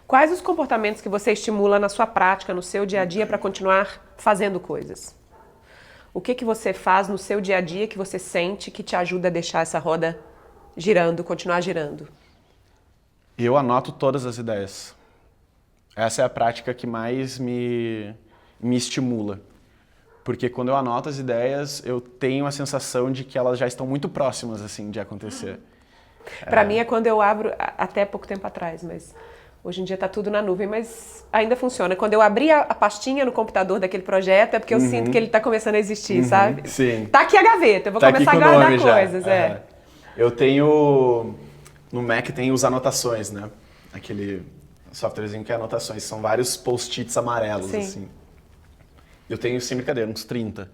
S1: Quais os comportamentos que você estimula na sua prática, no seu dia a dia, para continuar fazendo coisas? O que você faz no seu dia a dia que você sente que te ajuda a deixar essa roda girando, continuar girando?
S2: Eu anoto todas as ideias. Essa é a prática que mais me estimula. Porque quando eu anoto as ideias, eu tenho a sensação de que elas já estão muito próximas assim, de acontecer.
S1: Para mim é quando eu abro, até pouco tempo atrás, mas hoje em dia está tudo na nuvem, mas ainda funciona. Quando eu abri a pastinha no computador daquele projeto, é porque eu sinto que ele está começando a existir, sabe?
S2: Sim.
S1: Tá aqui a gaveta, eu vou começar a guardar coisas.
S2: Eu tenho... No Mac tem os anotações, né? Aquele softwarezinho que é anotações. São vários post-its amarelos,
S1: Sim.
S2: assim. Eu tenho, sem brincadeira, uns 30.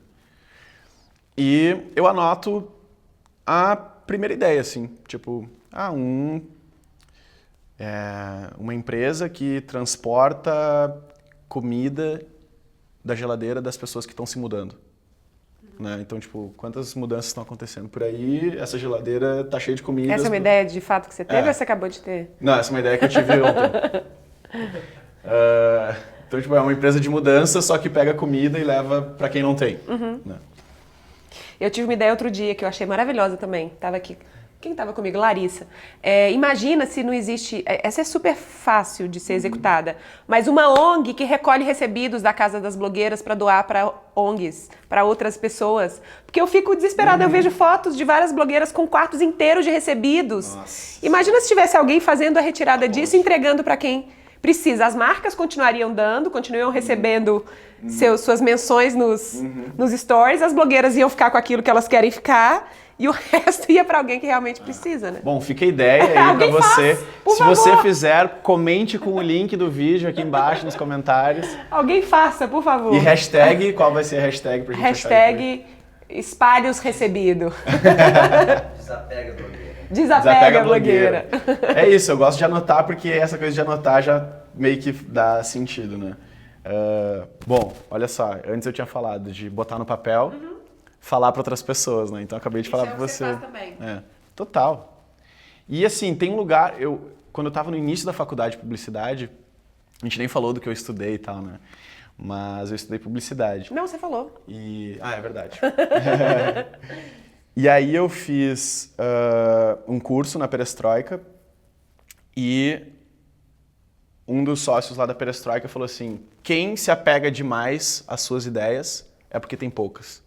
S2: E eu anoto a primeira ideia, assim. Tipo, uma empresa que transporta comida da geladeira das pessoas que estão se mudando. Né? Então, tipo, quantas mudanças estão acontecendo por aí? Essa geladeira tá cheia de comida.
S1: Essa é uma ideia de fato que você teve ou você acabou de ter?
S2: Não, essa é uma ideia que eu tive ontem. Então, tipo, é uma empresa de mudança, só que pega comida e leva para quem não tem. Né?
S1: Eu tive uma ideia outro dia que eu achei maravilhosa também. Tava aqui Quem estava comigo? Larissa. Imagina se não existe... Essa é super fácil de ser executada. Mas uma ONG que recolhe recebidos da Casa das Blogueiras para doar para ONGs, para outras pessoas. Porque eu fico desesperada. Eu vejo fotos de várias blogueiras com quartos inteiros de recebidos.
S2: Nossa.
S1: Imagina se tivesse alguém fazendo a retirada disso e entregando para quem precisa. As marcas continuariam dando, continuam recebendo suas menções nos stories. As blogueiras iam ficar com aquilo que elas querem ficar. E o resto ia para alguém que realmente precisa, né?
S2: Bom, fica a ideia aí para você.
S1: Por
S2: Se
S1: favor.
S2: você fizer, comente com o link do vídeo aqui embaixo nos comentários.
S1: Alguém faça, por favor.
S2: E hashtag, qual vai ser a hashtag pra gente achar
S1: Hashtag espalhe os recebidos.
S3: Desapega blogueira.
S1: Desapega a blogueira.
S2: É isso, eu gosto de anotar porque essa coisa de anotar já meio que dá sentido, né? Bom, olha só, antes eu tinha falado de botar no papel, falar para outras pessoas, né? Então eu acabei de falar para você.
S1: Isso é o que você faz também.
S2: Total. E assim, tem um lugar, quando eu estava no início da faculdade de publicidade, a gente nem falou do que eu estudei e tal, né? Mas eu estudei publicidade.
S1: Não, você falou.
S2: É verdade. E aí eu fiz um curso na Perestroika e um dos sócios lá da Perestroika falou assim, quem se apega demais às suas ideias é porque tem poucas.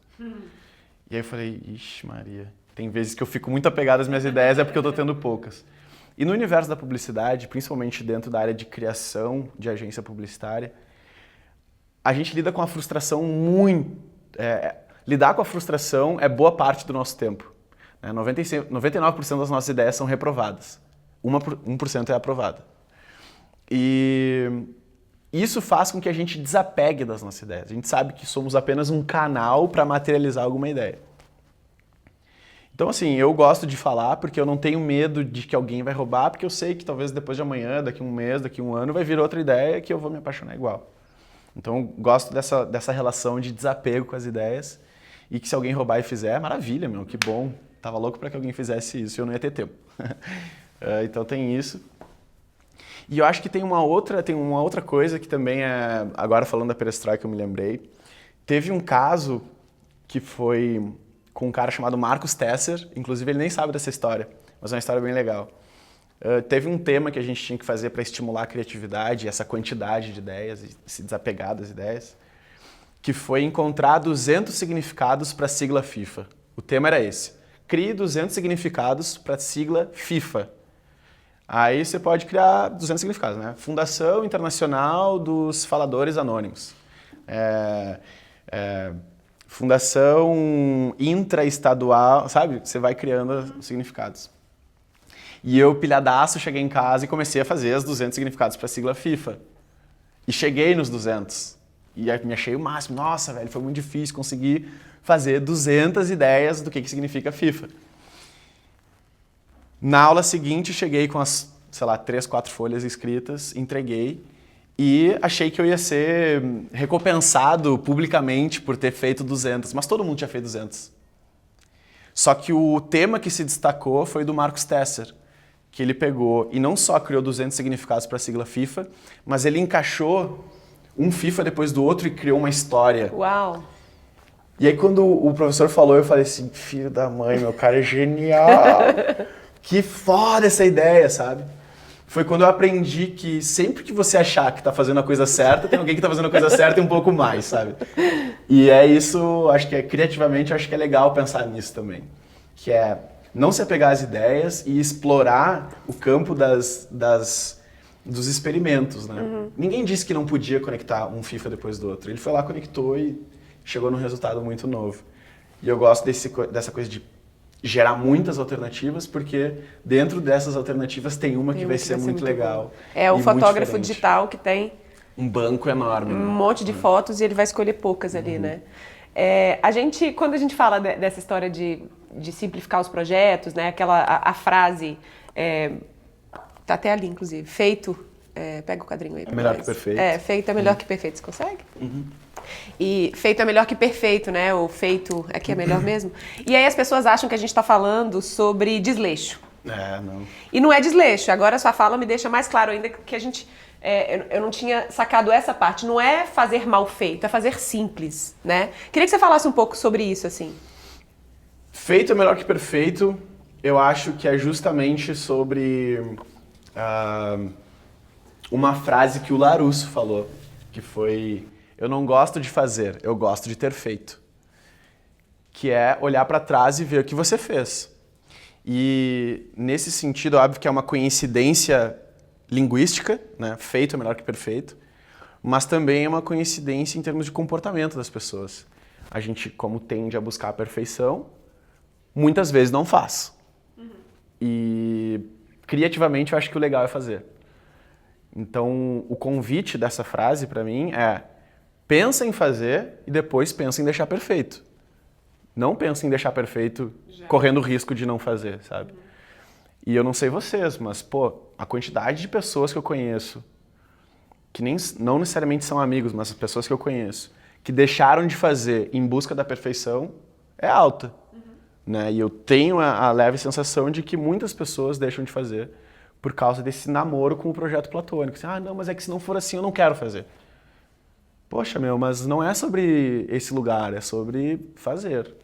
S2: E aí eu falei, ixi Maria, tem vezes que eu fico muito apegado às minhas ideias é porque eu tô tendo poucas. E no universo da publicidade, principalmente dentro da área de criação de agência publicitária, a gente lida com a frustração muito... lidar com a frustração é boa parte do nosso tempo. 99% das nossas ideias são reprovadas. 1% é aprovada. E isso faz com que a gente desapegue das nossas ideias. A gente sabe que somos apenas um canal para materializar alguma ideia. Então, assim, eu gosto de falar porque eu não tenho medo de que alguém vai roubar, porque eu sei que talvez depois de amanhã, daqui um mês, daqui um ano, vai vir outra ideia que eu vou me apaixonar igual. Então, eu gosto dessa relação de desapego com as ideias e que se alguém roubar e fizer, maravilha, meu, que bom. Tava louco para que alguém fizesse isso e eu não ia ter tempo. Então, tem isso. E eu acho que tem uma outra coisa que também é... Agora, falando da Perestroika, eu me lembrei. Teve um caso que foi com um cara chamado Marcos Tesser. Inclusive, ele nem sabe dessa história, mas é uma história bem legal. Teve um tema que a gente tinha que fazer para estimular a criatividade, essa quantidade de ideias e se desapegar das ideias, que foi encontrar 200 significados para a sigla FIFA. O tema era esse. Crie 200 significados para a sigla FIFA. Aí você pode criar 200 significados, né? Fundação Internacional dos Faladores Anônimos. Fundação Intraestadual, sabe? Você vai criando significados. E eu, pilhadaço, cheguei em casa e comecei a fazer os 200 significados para a sigla FIFA. E cheguei nos 200. E aí me achei o máximo. Nossa, velho, foi muito difícil conseguir fazer 200 ideias do que significa FIFA. Na aula seguinte, cheguei com as, 3, 4 folhas escritas, entreguei e achei que eu ia ser recompensado publicamente por ter feito 200, mas todo mundo tinha feito 200. Só que o tema que se destacou foi do Marcos Tesser, que ele pegou e não só criou 200 significados para a sigla FIFA, mas ele encaixou um FIFA depois do outro e criou uma história.
S1: Uau!
S2: E aí quando o professor falou, eu falei assim, filho da mãe, meu cara é genial! Que foda essa ideia, sabe? Foi quando eu aprendi que sempre que você achar que tá fazendo a coisa certa, tem alguém que tá fazendo a coisa certa e um pouco mais, sabe? E é isso, acho que criativamente, acho que é legal pensar nisso também. Que é não se apegar às ideias e explorar o campo dos experimentos, né? Ninguém disse que não podia conectar um FIFA depois do outro. Ele foi lá, conectou e chegou num resultado muito novo. E eu gosto dessa coisa de gerar muitas alternativas, porque dentro dessas alternativas tem uma que vai ser muito legal.
S1: É o fotógrafo digital que tem
S2: um banco enorme.
S1: Um monte de fotos e ele vai escolher poucas ali, né? Quando a gente fala dessa história de simplificar os projetos, né? A frase, tá até ali, inclusive, feito, pega o quadrinho aí.
S2: É melhor que perfeito.
S1: Feito é melhor que perfeito, você consegue? E feito é melhor que perfeito, né? O feito é que é melhor mesmo. E aí as pessoas acham que a gente está falando sobre desleixo.
S2: Não.
S1: E não é desleixo. Agora a sua fala me deixa mais claro ainda que a gente... eu não tinha sacado essa parte. Não é fazer mal feito, é fazer simples, né? Queria que você falasse um pouco sobre isso, assim.
S2: Feito é melhor que perfeito Eu acho que é justamente sobre uma frase que o Larusso falou, que foi: eu não gosto de fazer, eu gosto de ter feito. Que é olhar para trás e ver o que você fez. E nesse sentido, óbvio que é uma coincidência linguística, né? Feito é melhor que perfeito, mas também é uma coincidência em termos de comportamento das pessoas. A gente, como tende a buscar a perfeição, muitas vezes não faz. E criativamente eu acho que o legal é fazer. Então, o convite dessa frase para mim é: pensa em fazer e depois pensa em deixar perfeito. Não pensa em deixar perfeito correndo o risco de não fazer, sabe? E eu não sei vocês, mas, pô, a quantidade de pessoas que eu conheço, que não necessariamente são amigos, mas as pessoas que eu conheço, que deixaram de fazer em busca da perfeição, é alta. Né? E eu tenho a leve sensação de que muitas pessoas deixam de fazer por causa desse namoro com o projeto platônico. Assim, não, mas é que se não for assim eu não quero fazer. Poxa, mas não é sobre esse lugar, é sobre fazer.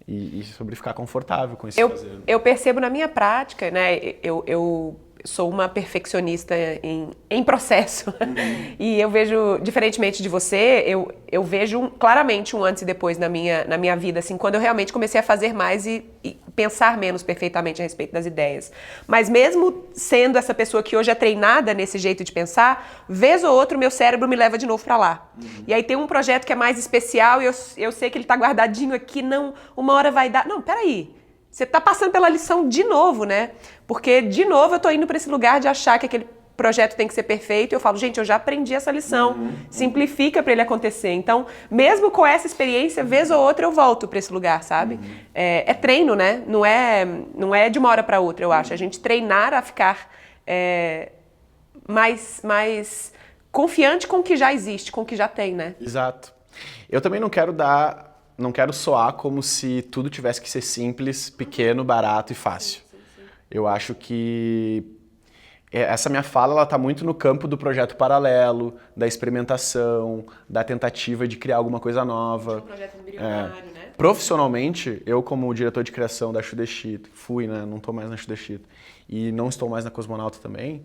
S2: E sobre ficar confortável com esse fazer.
S1: Eu percebo na minha prática, né? Eu sou uma perfeccionista em processo. E eu vejo, diferentemente de você, eu vejo claramente um antes e depois na minha vida, assim, quando eu realmente comecei a fazer mais e pensar menos perfeitamente a respeito das ideias. Mas mesmo sendo essa pessoa que hoje é treinada nesse jeito de pensar, vez ou outra o meu cérebro me leva de novo pra lá. E aí tem um projeto que é mais especial e eu sei que ele tá guardadinho aqui, não, uma hora vai dar. Não, peraí. Você tá passando pela lição de novo, né? Porque, de novo, eu tô indo para esse lugar de achar que aquele projeto tem que ser perfeito. E eu falo, gente, eu já aprendi essa lição. Simplifica para ele acontecer. Então, mesmo com essa experiência, vez ou outra eu volto para esse lugar, sabe? É treino, né? Não é de uma hora para outra, eu acho. A gente treinar a ficar mais confiante com o que já existe, com o que já tem, né?
S2: Exato. Eu também não quero soar como se tudo tivesse que ser simples, pequeno, barato e fácil. Eu acho que essa minha fala ela está muito no campo do projeto paralelo, da experimentação, da tentativa de criar alguma coisa nova.
S1: Um projeto embrionário, né?
S2: Profissionalmente, eu como diretor de criação da Shudeshit, fui, né? Não estou mais na Shudeshit, e não estou mais na Cosmonauta também,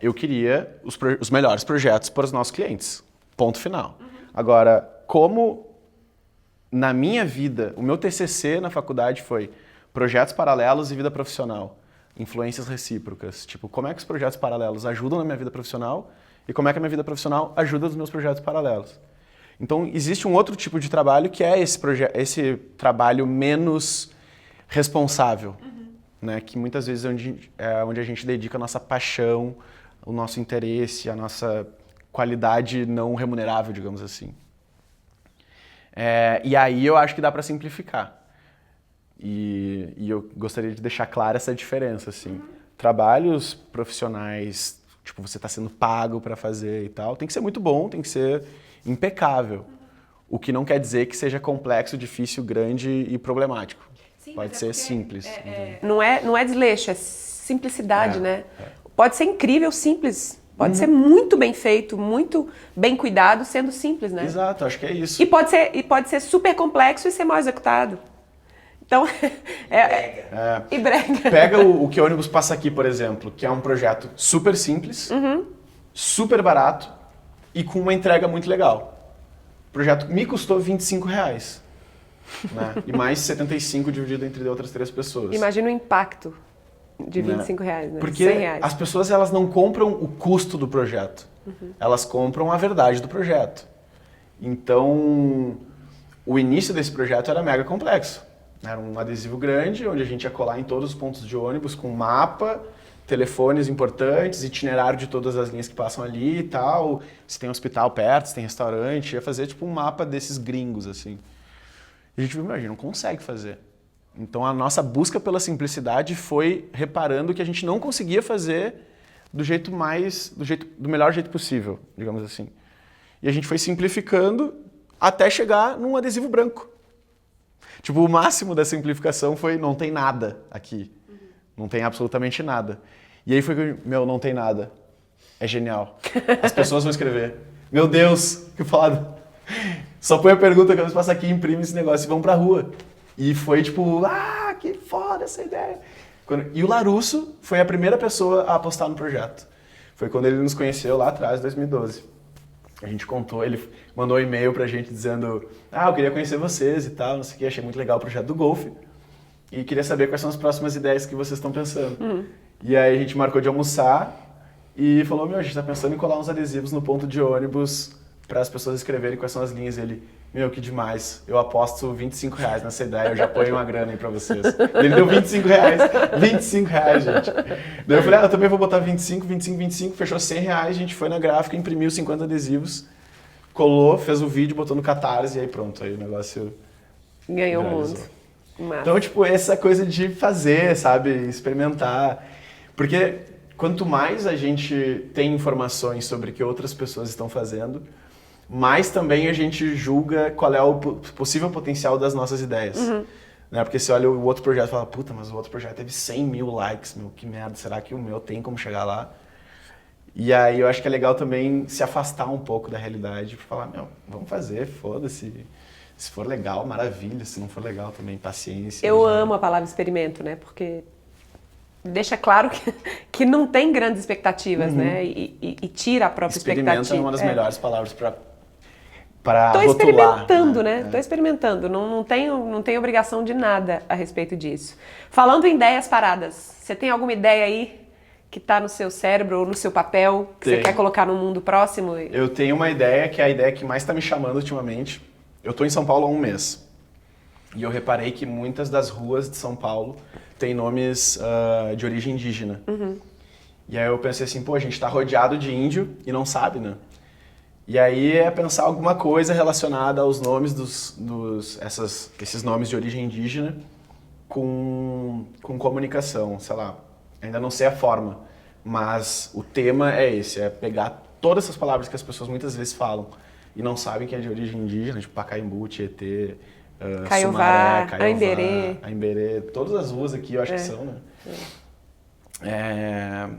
S2: eu queria os melhores projetos para os nossos clientes. Ponto final. Agora, como na minha vida, o meu TCC na faculdade foi projetos paralelos e vida profissional, influências recíprocas. Tipo, como é que os projetos paralelos ajudam na minha vida profissional e como é que a minha vida profissional ajuda nos meus projetos paralelos. Então, existe um outro tipo de trabalho que é esse trabalho menos responsável, né? Que muitas vezes é onde a gente dedica a nossa paixão, o nosso interesse, a nossa qualidade não remunerável, digamos assim. E aí eu acho que dá para simplificar. E eu gostaria de deixar clara essa diferença, assim. Trabalhos profissionais, tipo, você está sendo pago para fazer e tal, tem que ser muito bom, tem que ser impecável. O que não quer dizer que seja complexo, difícil, grande e problemático. Sim, pode ser simples.
S1: Não é desleixo, é simplicidade, né? Pode ser incrível, simples. Pode ser muito bem feito, muito bem cuidado, sendo simples, né?
S2: Exato, acho que é isso.
S1: E pode ser super complexo e ser mal executado. Então, e brega.
S2: Pega o Que Ônibus Passa Aqui, por exemplo, que é um projeto super simples, super barato e com uma entrega muito legal. O projeto me custou R$25, né? E mais 75 dividido entre outras 3 pessoas.
S1: Imagina o impacto de R$25, né?
S2: Porque
S1: R$100.
S2: as pessoas elas não compram o custo do projeto, elas compram a verdade do projeto. Então, o início desse projeto era mega complexo. Era um adesivo grande, onde a gente ia colar em todos os pontos de ônibus com mapa, telefones importantes, itinerário de todas as linhas que passam ali e tal. Se tem hospital perto, se tem restaurante, ia fazer tipo um mapa desses gringos, assim. E a gente, imagina, não consegue fazer. Então a nossa busca pela simplicidade foi reparando que a gente não conseguia fazer do melhor jeito possível, digamos assim. E a gente foi simplificando até chegar num adesivo branco. Tipo, o máximo da simplificação foi não tem nada aqui. Não tem absolutamente nada. E aí foi, não tem nada. É genial. As pessoas vão escrever. Meu Deus, que foda. Só põe a pergunta que vamos passar aqui, imprime esse negócio e vão pra rua. E foi tipo, que foda essa ideia. E o Larusso foi a primeira pessoa a apostar no projeto. Foi quando ele nos conheceu lá atrás, em 2012. A gente contou, ele mandou um e-mail pra gente dizendo eu queria conhecer vocês e tal, não sei o que, achei muito legal o projeto do Golfe. E queria saber quais são as próximas ideias que vocês estão pensando. E aí a gente marcou de almoçar e falou, a gente tá pensando em colar uns adesivos no ponto de ônibus para as pessoas escreverem quais são as linhas. Ele, que demais, eu aposto R$25 nessa ideia, eu já ponho uma grana aí pra vocês. Ele deu R$25, R$25, gente. Daí eu falei, eu também vou botar 25, fechou R$100, a gente foi na gráfica, imprimiu 50 adesivos, colou, fez o vídeo, botou no Catarse e aí pronto, aí o negócio
S1: ganhou o
S2: realizou.
S1: mundo. Massa.
S2: Então, tipo, essa coisa de fazer, sabe, experimentar, porque quanto mais a gente tem informações sobre o que outras pessoas estão fazendo, mas também a gente julga qual é o possível potencial das nossas ideias. Né? Porque você olha o outro projeto e fala, puta, mas o outro projeto teve 100 mil likes, que merda, será que o meu tem como chegar lá? E aí eu acho que é legal também se afastar um pouco da realidade e falar, vamos fazer, foda-se. Se for legal, maravilha, se não for legal também, paciência.
S1: Eu amo a palavra experimento, né? Porque deixa claro que não tem grandes expectativas, né? E tira a própria expectativa.
S2: Experimento é uma das melhores palavras para
S1: Tô
S2: rotular.
S1: experimentando, né? Tô experimentando, não tenho obrigação de nada a respeito disso. Falando em ideias paradas, você tem alguma ideia aí que tá no seu cérebro ou no seu papel que você quer colocar no mundo próximo?
S2: Eu tenho uma ideia que é a ideia que mais tá me chamando ultimamente. Eu tô em São Paulo há um mês e eu reparei que muitas das ruas de São Paulo têm nomes de origem indígena. E aí eu pensei assim, a gente tá rodeado de índio e não sabe, né? E aí é pensar alguma coisa relacionada aos nomes esses nomes de origem indígena com comunicação, sei lá. Ainda não sei a forma, mas o tema é esse, é pegar todas essas palavras que as pessoas muitas vezes falam e não sabem que é de origem indígena, tipo Pacaembu, Tietê,
S1: Caiová,
S2: Sumaré,
S1: Aimberê,
S2: todas as ruas aqui eu acho que são, né?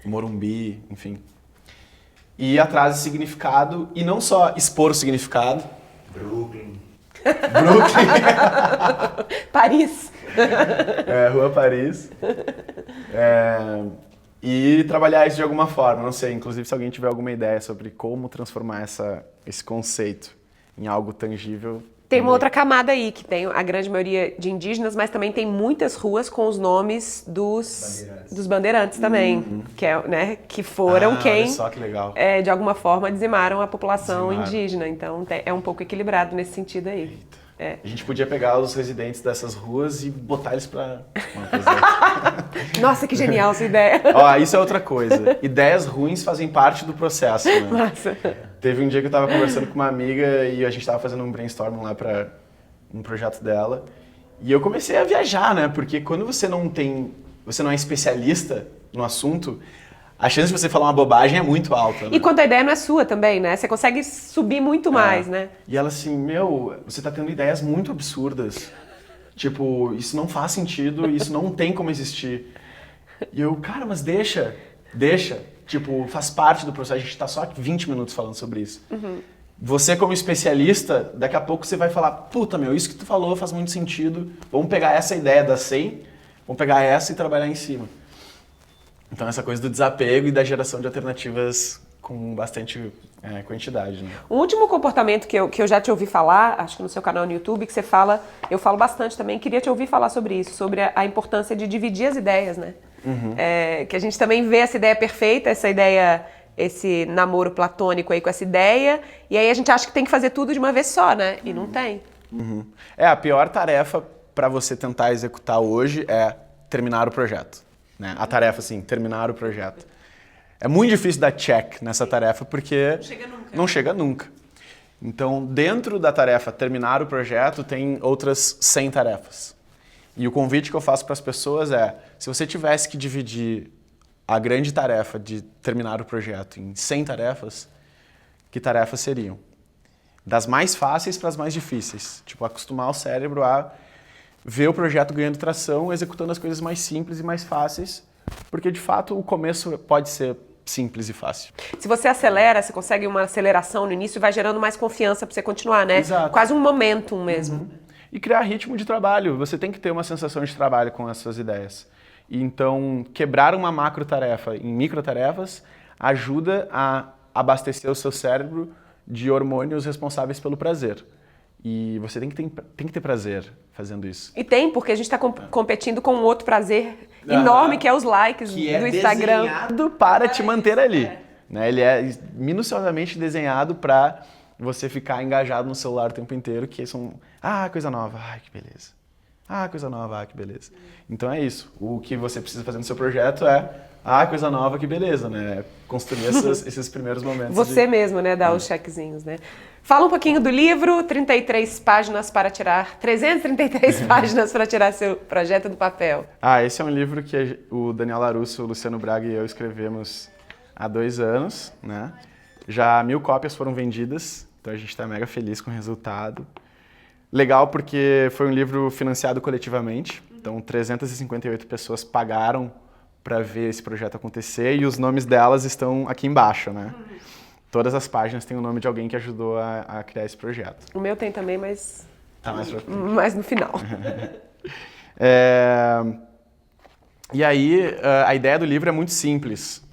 S2: Morumbi, enfim. E ir atrás de significado e não só expor o significado.
S3: Brooklyn.
S1: Paris.
S2: Rua Paris. E trabalhar isso de alguma forma, não sei, inclusive se alguém tiver alguma ideia sobre como transformar esse conceito em algo tangível.
S1: Tem uma outra camada aí, que tem a grande maioria de indígenas, mas também tem muitas ruas com os nomes dos bandeirantes também, que foram quem,
S2: olha só que legal.
S1: De alguma forma, dizimaram a população indígena. Então, é um pouco equilibrado nesse sentido aí.
S2: A gente podia pegar os residentes dessas ruas e botar eles pra...
S1: Nossa, que genial essa ideia!
S2: Isso é outra coisa. Ideias ruins fazem parte do processo, né?
S1: Massa.
S2: Teve um dia que eu tava conversando com uma amiga e a gente tava fazendo um brainstorming lá pra um projeto dela. E eu comecei a viajar, né? Porque quando você não é especialista no assunto, a chance de você falar uma bobagem é muito alta. Né?
S1: E quando a ideia não é sua também, né? Você consegue subir muito mais, né?
S2: E ela assim, você tá tendo ideias muito absurdas. Tipo, isso não faz sentido, isso não tem como existir. E eu, cara, mas deixa. Tipo, faz parte do processo, a gente tá só 20 minutos falando sobre isso. Você como especialista, daqui a pouco você vai falar, puta, isso que tu falou faz muito sentido, vamos pegar essa ideia da 100, vamos pegar essa e trabalhar em cima. Então essa coisa do desapego e da geração de alternativas com bastante quantidade. Né?
S1: Um último comportamento que eu já te ouvi falar, acho que no seu canal no YouTube, que você fala, eu falo bastante também, queria te ouvir falar sobre isso, sobre a importância de dividir as ideias, né? Que a gente também vê essa ideia perfeita, esse namoro platônico aí com essa ideia, e aí a gente acha que tem que fazer tudo de uma vez só, né? E não tem.
S2: A pior tarefa para você tentar executar hoje é terminar o projeto. Né? A tarefa, assim, terminar o projeto. É muito difícil dar check nessa tarefa porque não chega nunca. Então, dentro da tarefa terminar o projeto, tem outras 100 tarefas. E o convite que eu faço para as pessoas é, se você tivesse que dividir a grande tarefa de terminar o projeto em 100 tarefas, que tarefas seriam? Das mais fáceis para as mais difíceis. Tipo, acostumar o cérebro a ver o projeto ganhando tração, executando as coisas mais simples e mais fáceis, porque de fato o começo pode ser simples e fácil.
S1: Se você acelera, você consegue uma aceleração no início, vai gerando mais confiança para você continuar, né?
S2: Exato.
S1: Quase um momentum mesmo.
S2: e criar ritmo de trabalho. Você tem que ter uma sensação de trabalho com as suas ideias. E então, quebrar uma macro-tarefa em micro-tarefas ajuda a abastecer o seu cérebro de hormônios responsáveis pelo prazer. E você tem que ter prazer fazendo isso.
S1: E tem, porque a gente está competindo com um outro prazer enorme, que é os likes
S2: que
S1: do Instagram.
S2: Desenhado para te manter ali. Né? Ele é minuciosamente desenhado para você ficar engajado no celular o tempo inteiro, que são, coisa nova, que beleza. Coisa nova, que beleza. Então é isso. O que você precisa fazer no seu projeto é, coisa nova, que beleza, né? Construir esses primeiros momentos.
S1: Você mesmo, né? Dar os checkzinhos, né? Fala um pouquinho do livro, 333 páginas para tirar seu projeto do papel.
S2: Esse é um livro que o Daniel Larusso, o Luciano Braga e eu escrevemos há 2 anos, né? Já 1000 cópias foram vendidas, então a gente está mega feliz com o resultado. Legal porque foi um livro financiado coletivamente, então 358 pessoas pagaram para ver esse projeto acontecer e os nomes delas estão aqui embaixo, né? Todas as páginas têm o nome de alguém que ajudou a criar esse projeto.
S1: O meu tem também, mas...
S2: mais
S1: no final.
S2: E aí, a ideia do livro é muito simples.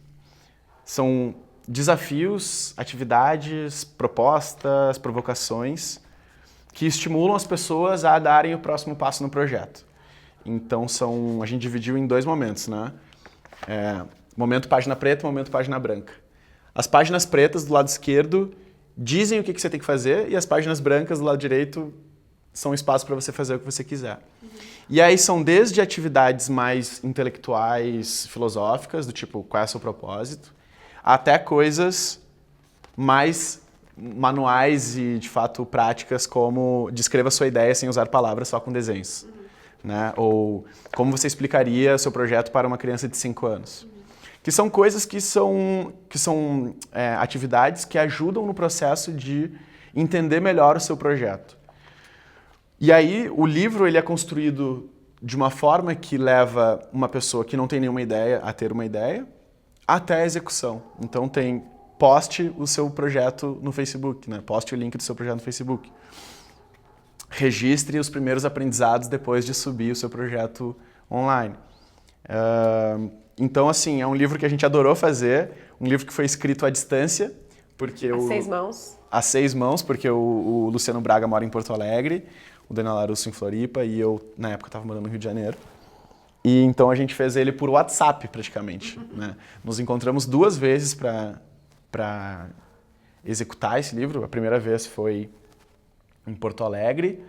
S2: São desafios, atividades, propostas, provocações que estimulam as pessoas a darem o próximo passo no projeto. Então, a gente dividiu em 2 momentos, né? Momento página preta, momento página branca. As páginas pretas do lado esquerdo dizem o que você tem que fazer e as páginas brancas do lado direito são espaço para você fazer o que você quiser. E aí são desde atividades mais intelectuais, filosóficas, do tipo, qual é o seu propósito, até coisas mais manuais e, de fato, práticas, como descreva sua ideia sem usar palavras, só com desenhos. Né? Ou como você explicaria seu projeto para uma criança de 5 anos. Que são coisas que são atividades que ajudam no processo de entender melhor o seu projeto. E aí, o livro ele é construído de uma forma que leva uma pessoa que não tem nenhuma ideia a ter uma ideia, até a execução. Então, poste o seu projeto no Facebook, né? Poste o link do seu projeto no Facebook. Registre os primeiros aprendizados depois de subir o seu projeto online. Então, assim, é um livro que a gente adorou fazer, um livro que foi escrito à distância, porque
S1: a 6 mãos.
S2: A 6 mãos, porque o Luciano Braga mora em Porto Alegre, o Daniel Larusso em Floripa e eu, na época, estava morando no Rio de Janeiro. E então a gente fez ele por WhatsApp, praticamente. Né? Nos encontramos 2 vezes para executar esse livro. A primeira vez foi em Porto Alegre,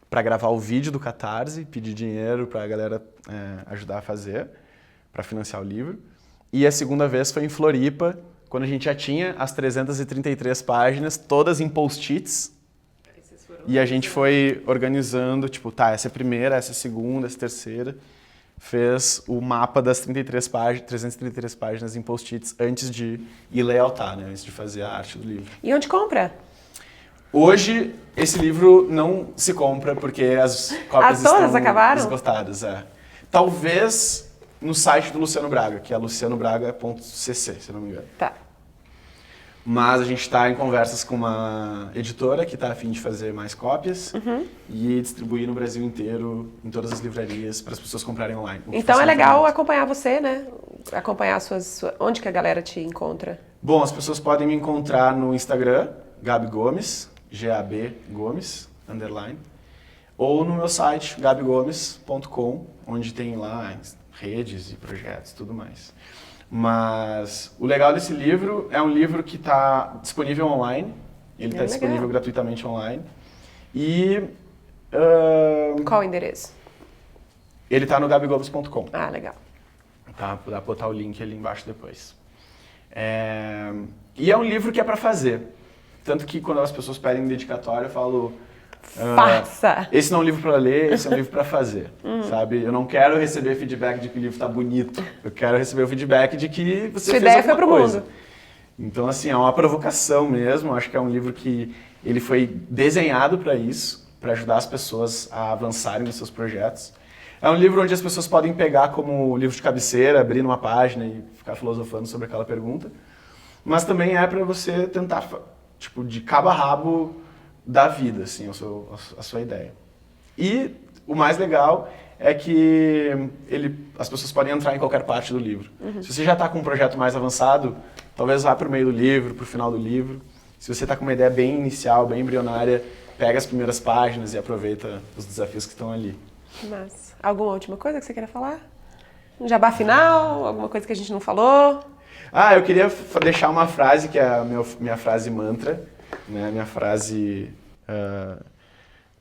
S2: para gravar o vídeo do Catarse, pedir dinheiro para a galera ajudar a fazer, para financiar o livro. E a segunda vez foi em Floripa, quando a gente já tinha as 333 páginas, todas em post-its. E a gente foi organizando, tipo, essa é a primeira, essa é a segunda, essa é a terceira. Fez o mapa das 333 páginas em post-its antes de ir layoutar, né? Antes de fazer a arte do livro.
S1: E onde compra?
S2: Hoje, esse livro não se compra porque as cópias estão
S1: acabaram?
S2: esgotadas. Talvez no site do Luciano Braga, que é lucianobraga.cc, se não me engano.
S1: Tá.
S2: Mas a gente está em conversas com uma editora que está a fim de fazer mais cópias e distribuir no Brasil inteiro, em todas as livrarias, para as pessoas comprarem online.
S1: Então é legal acompanhar você, né? Acompanhar onde que a galera te encontra?
S2: Bom, as pessoas podem me encontrar no Instagram, Gabi Gomes, G-A-B Gomes, _ ou no meu site, gabigomes.com, onde tem lá redes e projetos e tudo mais. Mas o legal desse livro é um livro que está disponível online, ele está disponível gratuitamente online. E...
S1: qual o endereço?
S2: Ele está no gabigomes.com.
S1: Ah, legal.
S2: Tá, dá pra botar o link ali embaixo depois. E é um livro que é para fazer. Tanto que quando as pessoas pedem dedicatório, eu falo...
S1: faça!
S2: Esse não é um livro para ler, esse é um livro para fazer, sabe? Eu não quero receber feedback de que o livro está bonito. Eu quero receber o feedback de que você fez
S1: ideia
S2: alguma
S1: foi pro
S2: coisa.
S1: mundo.
S2: Então, assim, é uma provocação mesmo. Acho que é um livro que ele foi desenhado para isso, para ajudar as pessoas a avançarem nos seus projetos. É um livro onde as pessoas podem pegar como livro de cabeceira, abrir numa página e ficar filosofando sobre aquela pergunta. Mas também é para você tentar, tipo, de cabo a rabo, da vida, assim, a sua ideia. E o mais legal é que as pessoas podem entrar em qualquer parte do livro. Se você já está com um projeto mais avançado, talvez vá para o meio do livro, para o final do livro. Se você está com uma ideia bem inicial, bem embrionária, pega as primeiras páginas e aproveita os desafios que estão ali.
S1: Mas, alguma última coisa que você queira falar? Um jabá final? Alguma coisa que a gente não falou?
S2: Eu queria deixar uma frase que é a minha frase mantra, né? Minha frase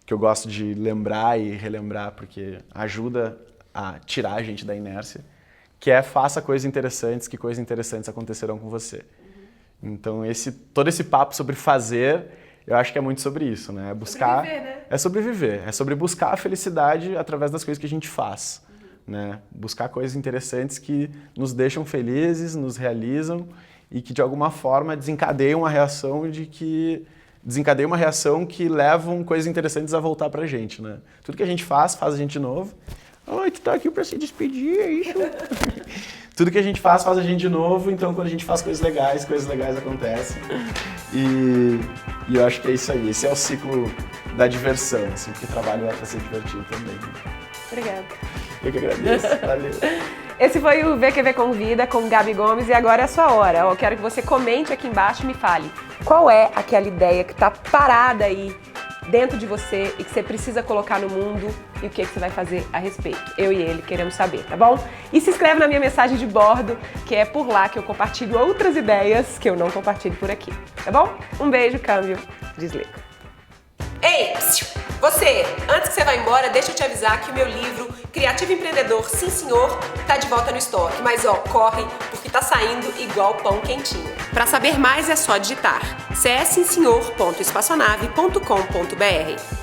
S2: que eu gosto de lembrar e relembrar porque ajuda a tirar a gente da inércia, que é faça coisas interessantes, que coisas interessantes acontecerão com você. Então todo esse papo sobre fazer, eu acho que é muito sobre isso, né? É buscar,
S1: sobreviver, né?
S2: É sobreviver, é sobre buscar a felicidade através das coisas que a gente faz, né? Buscar coisas interessantes que nos deixam felizes, nos realizam e que de alguma forma desencadeiam uma reação que levam coisas interessantes a voltar pra gente, né? Tudo que a gente faz a gente de novo. Ai, tu tá aqui pra se despedir, é isso? Tudo que a gente faz a gente de novo, então quando a gente faz coisas legais acontecem. E eu acho que é isso aí. Esse é o ciclo da diversão, assim, porque trabalho é pra ser divertido também.
S1: Obrigada.
S2: Eu que agradeço. Valeu.
S1: Esse foi o VQV Convida com Gabi Gomes e agora é a sua hora. Eu quero que você comente aqui embaixo e me fale qual é aquela ideia que tá parada aí dentro de você e que você precisa colocar no mundo e o que você vai fazer a respeito. Eu e ele queremos saber, tá bom? E se inscreve na minha mensagem de bordo, que é por lá que eu compartilho outras ideias que eu não compartilho por aqui, tá bom? Um beijo, câmbio, desliga. Ei, você! Antes que você vá embora, deixa eu te avisar que o meu livro Criativo Empreendedor, Sim Senhor, tá de volta no estoque. Mas corre, porque tá saindo igual pão quentinho. Para saber mais é só digitar cssimsenhor.espaçonave.com.br.